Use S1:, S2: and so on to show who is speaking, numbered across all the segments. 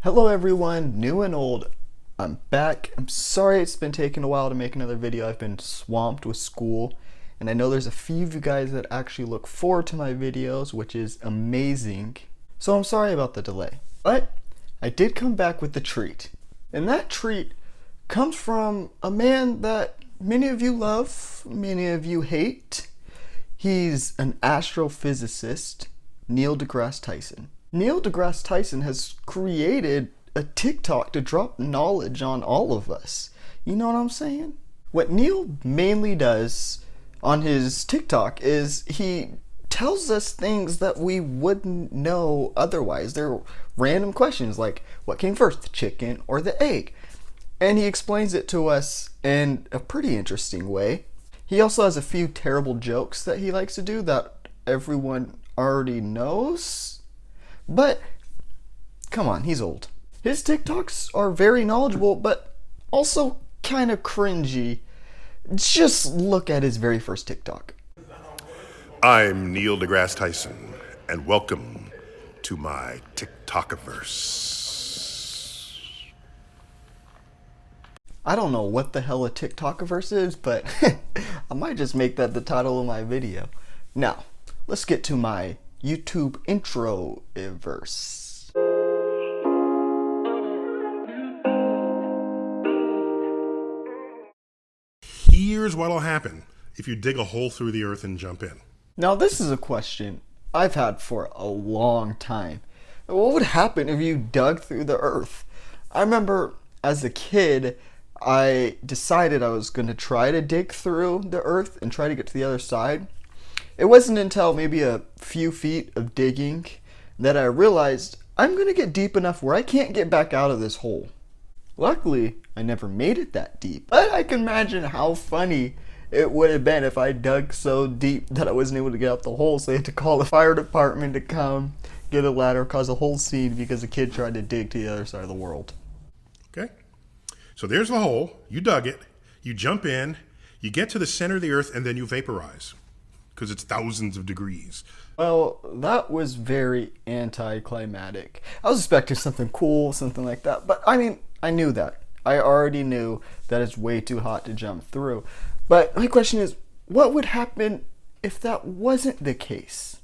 S1: Hello everyone, new and old. I'm back. I'm sorry it's been taking a while to make another video. I've been swamped with school, and I know there's a few of you guys that actually look forward to my videos, which is amazing. So I'm sorry about the delay. But I did come back with the treat. And that treat comes from a man that many of you love, many of you hate. He's an astrophysicist, Neil deGrasse Tyson. Neil deGrasse Tyson has created a TikTok to drop knowledge on all of us. You know what I'm saying? What Neil mainly does on his TikTok is he tells us things that we wouldn't know otherwise. They're random questions like, what came first, the chicken or the egg? And he explains it to us in a pretty interesting way. He also has a few terrible jokes that he likes to do that everyone already knows. But, come on, he's old. His TikToks are very knowledgeable, but also kind of cringy. Just look at his very first TikTok.
S2: I'm Neil deGrasse Tyson, and welcome to my TikTokiverse.
S1: I don't know what the hell a TikTokiverse is, but I might just make that the title of my video. Now, let's get to my YouTube intro-verse.
S2: Here's what'll happen if you dig a hole through the earth and jump in.
S1: Now, this is a question I've had for a long time. What would happen if you dug through the earth? I remember as a kid, I decided I was going to try to dig through the earth and try to get to the other side. It wasn't until maybe a few feet of digging that I realized I'm going to get deep enough where I can't get back out of this hole. Luckily, I never made it that deep, but I can imagine how funny it would have been if I dug so deep that I wasn't able to get out the hole, so I had to call the fire department to come get a ladder, cause a whole scene because a kid tried to dig to the other side of the world.
S2: Okay? So there's the hole. You dug it. You jump in. You get to the center of the earth, and then you vaporize because it's thousands of degrees.
S1: Well, that was very anticlimactic. I was expecting something cool, something like that, but I mean, I knew that. I already knew that it's way too hot to jump through. But my question is, what would happen if that wasn't the case?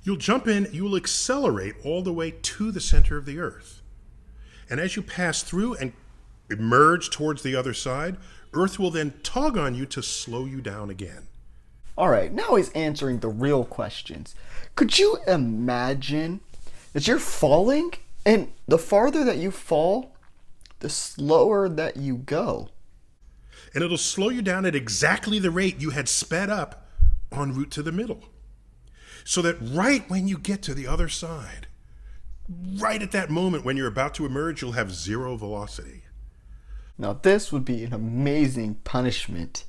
S2: You'll jump in, you'll accelerate all the way to the center of the earth. And as you pass through and emerge towards the other side, Earth will then tug on you to slow you down again.
S1: Alright, now he's answering the real questions. Could you imagine that you're falling, and the farther that you fall, the slower that you go?
S2: And it'll slow you down at exactly the rate you had sped up en route to the middle. So that right when you get to the other side, right at that moment when you're about to emerge, you'll have zero velocity.
S1: Now this would be an amazing punishment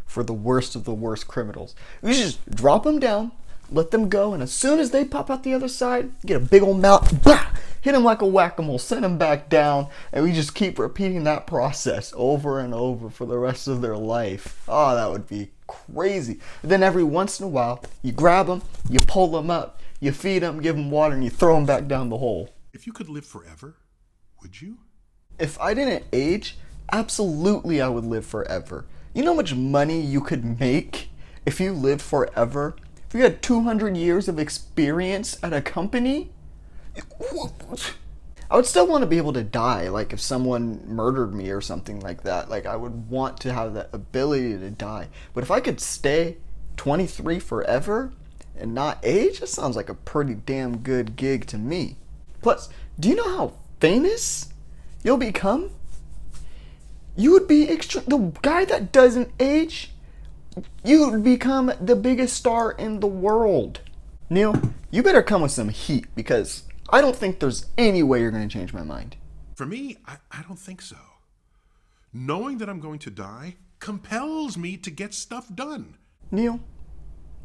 S1: for the worst of the worst criminals. You just drop them down, let them go, and as soon as they pop out the other side, get a big old mouth, bah! Hit them like a whack-a-mole, send them back down, and we just keep repeating that process over and over for the rest of their life. Oh, that would be crazy. And then every once in a while, you grab them, you pull them up, you feed them, give them water, and you throw them back down the hole.
S2: If you could live forever, would you?
S1: If I didn't age, absolutely I would live forever. You know how much money you could make if you lived forever? If you had 200 years of experience at a company? I would still want to be able to die, like if someone murdered me or something like that. Like I would want to have that ability to die. But if I could stay 23 forever and not age, that sounds like a pretty damn good gig to me. Plus, do you know how famous you'll become? You would be the guy that doesn't age, you would become the biggest star in the world. Neil, you better come with some heat because I don't think there's any way you're going to change my mind.
S2: For me, I don't think so. Knowing that I'm going to die compels me to get stuff done.
S1: Neil,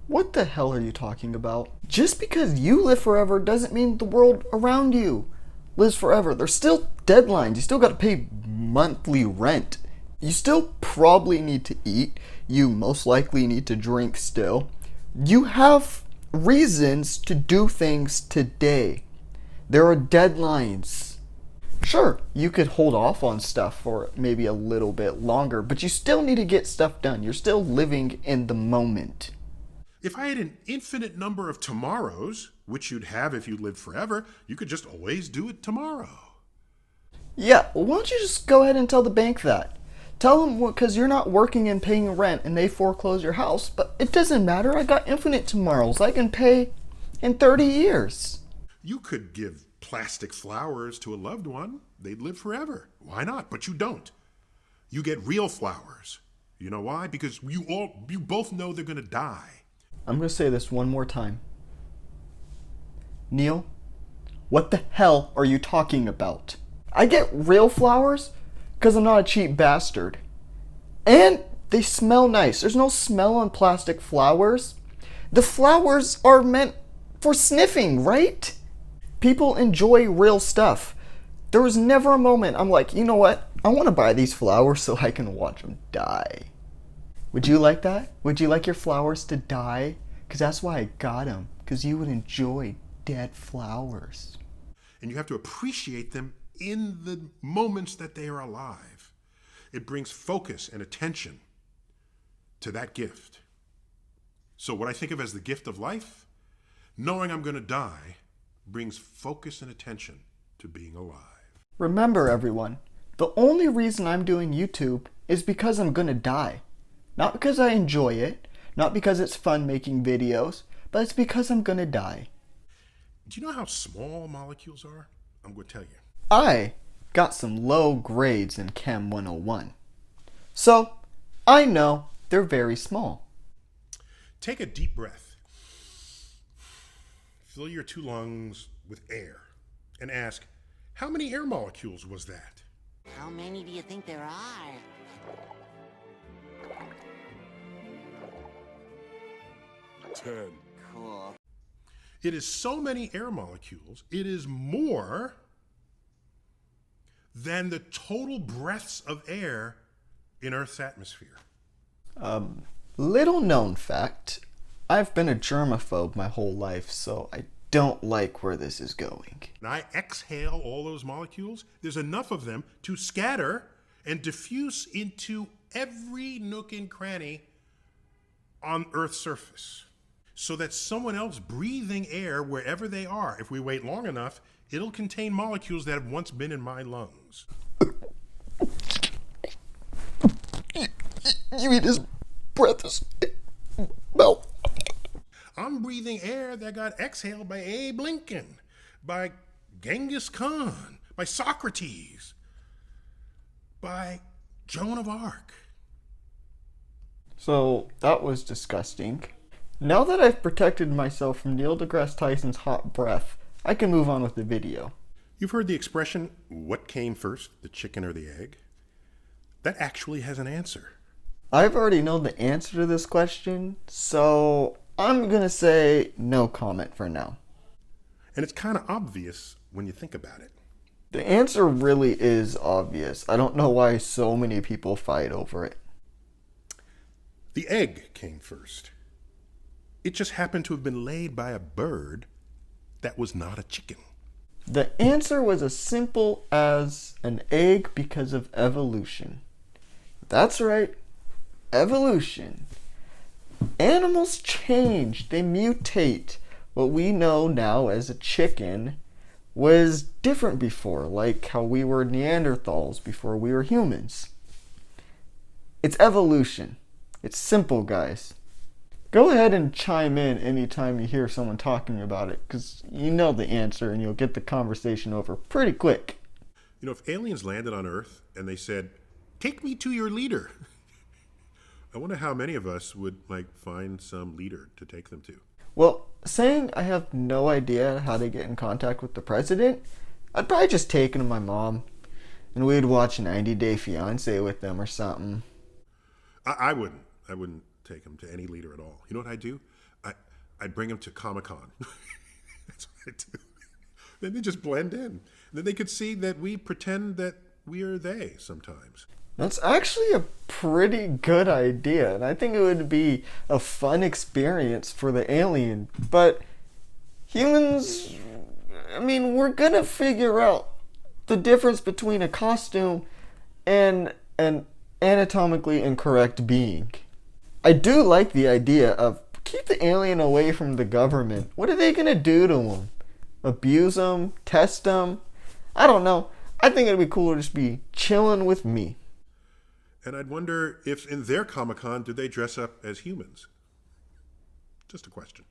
S1: what the hell are you talking about? Just because you live forever doesn't mean the world around you lives forever. There's still deadlines. You still got to pay monthly rent. You still probably need to eat. You most likely need to drink still. You have reasons to do things today. There are deadlines. Sure, you could hold off on stuff for maybe a little bit longer, but you still need to get stuff done. You're still living in the moment.
S2: If I had an infinite number of tomorrows, which you'd have if you lived forever, you could just always do it tomorrow.
S1: Yeah, why don't you just go ahead and tell the bank that? Tell them because you're not working and paying rent and they foreclose your house, but it doesn't matter. I got infinite tomorrows. I can pay in 30 years.
S2: You could give plastic flowers to a loved one. They'd live forever. Why not? But you don't. You get real flowers. You know why? Because you both know they're going to die.
S1: I'm going to say this one more time. Neil, what the hell are you talking about? I get real flowers because I'm not a cheap bastard. And they smell nice. There's no smell on plastic flowers. The flowers are meant for sniffing, right? People enjoy real stuff. There was never a moment I'm like, you know what? I want to buy these flowers so I can watch them die. Would you like that? Would you like your flowers to die? Because that's why I got them. Because you would enjoy dead flowers.
S2: And you have to appreciate them in the moments that they are alive. It brings focus and attention to that gift. So what I think of as the gift of life, knowing I'm going to die, brings focus and attention to being alive.
S1: Remember, everyone, the only reason I'm doing YouTube is because I'm going to die. Not because I enjoy it, not because it's fun making videos, but it's because I'm going to die.
S2: Do you know how small molecules are? I'm going to tell you.
S1: I got some low grades in Chem 101. So, I know they're very small.
S2: Take a deep breath. Fill your two lungs with air and ask, how many air molecules was that?
S3: How many do you think there are?
S4: 10.
S3: Cool.
S2: It is so many air molecules, it is more than the total breaths of air in Earth's atmosphere.
S1: Little known fact, I've been a germaphobe my whole life, so I don't like where this is going.
S2: When I exhale all those molecules, there's enough of them to scatter and diffuse into every nook and cranny on Earth's surface, so that someone else breathing air wherever they are, if we wait long enough, it'll contain molecules that have once been in my lungs.
S1: You mean his breath is... Well...
S2: I'm breathing air that got exhaled by Abe Lincoln, by Genghis Khan, by Socrates, by Joan of Arc.
S1: So, that was disgusting. Now that I've protected myself from Neil deGrasse Tyson's hot breath, I can move on with the video.
S2: You've heard the expression, what came first, the chicken or the egg? That actually has an answer.
S1: I've already known the answer to this question, so I'm gonna say no comment for now.
S2: And it's kind of obvious when you think about it.
S1: The answer really is obvious. I don't know why so many people fight over it.
S2: The egg came first. It just happened to have been laid by a bird that was not a chicken.
S1: The answer was as simple as an egg because of evolution. That's right, evolution. Animals change, they mutate. What we know now as a chicken was different before, like how we were Neanderthals before we were humans. It's evolution. It's simple, guys. Go ahead and chime in anytime you hear someone talking about it, because you know the answer and you'll get the conversation over pretty quick.
S2: You know, if aliens landed on Earth and they said, take me to your leader, I wonder how many of us would find some leader to take them to.
S1: Well, saying I have no idea how to get in contact with the president, I'd probably just take him to my mom and we'd watch 90 Day Fiance with them or something.
S2: I wouldn't. I wouldn't take him to any leader at all. You know what I'd do? I'd bring him to Comic-Con. That's what I'd do. Then they just blend in. And then they could see that we pretend that we are they sometimes.
S1: That's actually a pretty good idea, and I think it would be a fun experience for the alien. But humans, I mean, we're gonna figure out the difference between a costume and an anatomically incorrect being. I do like the idea of keep the alien away from the government. What are they gonna do to him? Abuse him? Test him? I don't know. I think it'd be cool to just be chilling with me.
S2: And I'd wonder if in their Comic-Con, do they dress up as humans? Just a question.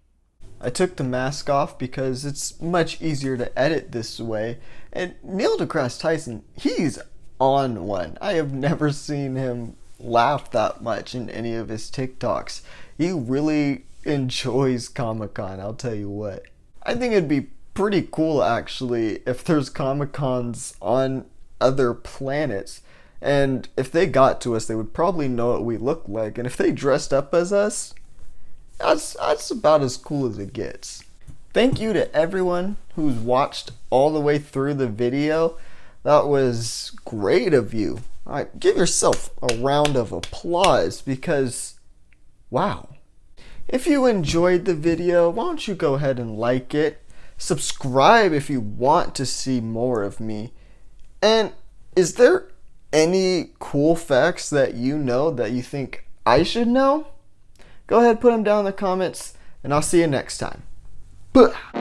S1: I took the mask off because it's much easier to edit this way. And Neil deGrasse Tyson, he's on one. I have never seen him laugh that much in any of his TikToks. He really enjoys Comic-Con, I'll tell you what. I think it'd be pretty cool actually if there's Comic-Cons on other planets. And if they got to us, they would probably know what we look like. And if they dressed up as us, that's about as cool as it gets. Thank you to everyone who's watched all the way through the video. That was great of you. All right, give yourself a round of applause because, wow. If you enjoyed the video, why don't you go ahead and like it. Subscribe if you want to see more of me. And is there any cool facts that you know that you think I should know? Go ahead, put them down in the comments, and I'll see you next time. Bye.